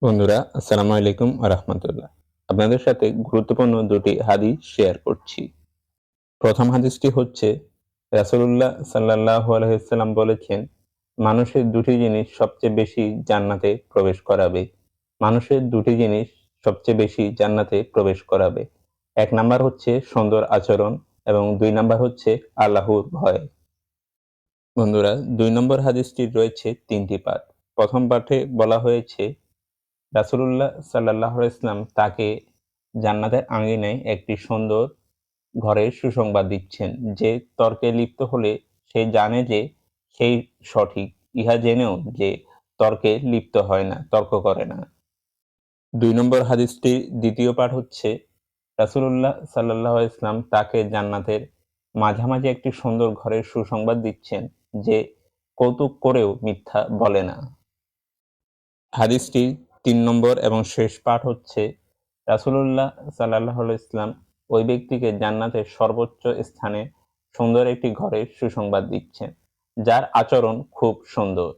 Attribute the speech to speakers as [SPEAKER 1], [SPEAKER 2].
[SPEAKER 1] বন্ধুরা, আসসালামু আলাইকুম ওয়া রাহমাতুল্লাহ। আপনাদের সাথে গুরুত্বপূর্ণ ২ টি হাদিস শেয়ার করছি। প্রথম হাদিসটি হচ্ছে রাসূলুল্লাহ সাল্লাল্লাহু আলাইহি ওয়াসাল্লাম বলেছেন, "মানুষের ২ টি জিনিস সবচেয়ে বেশি জান্নাতে প্রবেশ করাবে। মানুষের ২ টি জিনিস সবচেয়ে বেশি জান্নাতে প্রবেশ করাবে। ১ নাম্বার হচ্ছে সুন্দর আচরণ এবং ২ নাম্বার হচ্ছে আল্লাহর ভয়।" বন্ধুরা, ২ নম্বর হাদিসটির রয়েছে ৩ টি পাঠ। ১ম পাঠে বলা হয়েছে রাসূলুল্লাহ সাল্লাল্লাহু আলাইহি ওয়াসাল্লাম তাকে জান্নাতের আঙিনায় একটি সুন্দর ঘরের সুসংবাদ দিচ্ছেন, যে তর্কে লিপ্ত হলে সে জানে যে সেই সঠিক, ইহা জেনেও যে তর্কে লিপ্ত হয় না, তর্ক করে না। ২ নম্বর হাদিসটির ২য় পাঠ হচ্ছে রাসূলুল্লাহ সাল্লাল্লাহু আলাইহি ওয়াসাল্লাম তাকে জান্নাতের মাঝামাঝি একটি সুন্দর ঘরের সুসংবাদ দিচ্ছেন, যে কৌতুক করেও মিথ্যা বলে না। হাদিসটির ৩ নম্বর এবং শেষ পাঠ হচ্ছে রাসূলুল্লাহ সাল্লাল্লাহু আলাইহি ওয়াসাল্লাম ওই ব্যক্তিকে জান্নাতের সর্বোচ্চ স্থানে সুন্দর একটি ঘরের সুসংবাদ দিচ্ছেন, যার আচরণ খুব সুন্দর।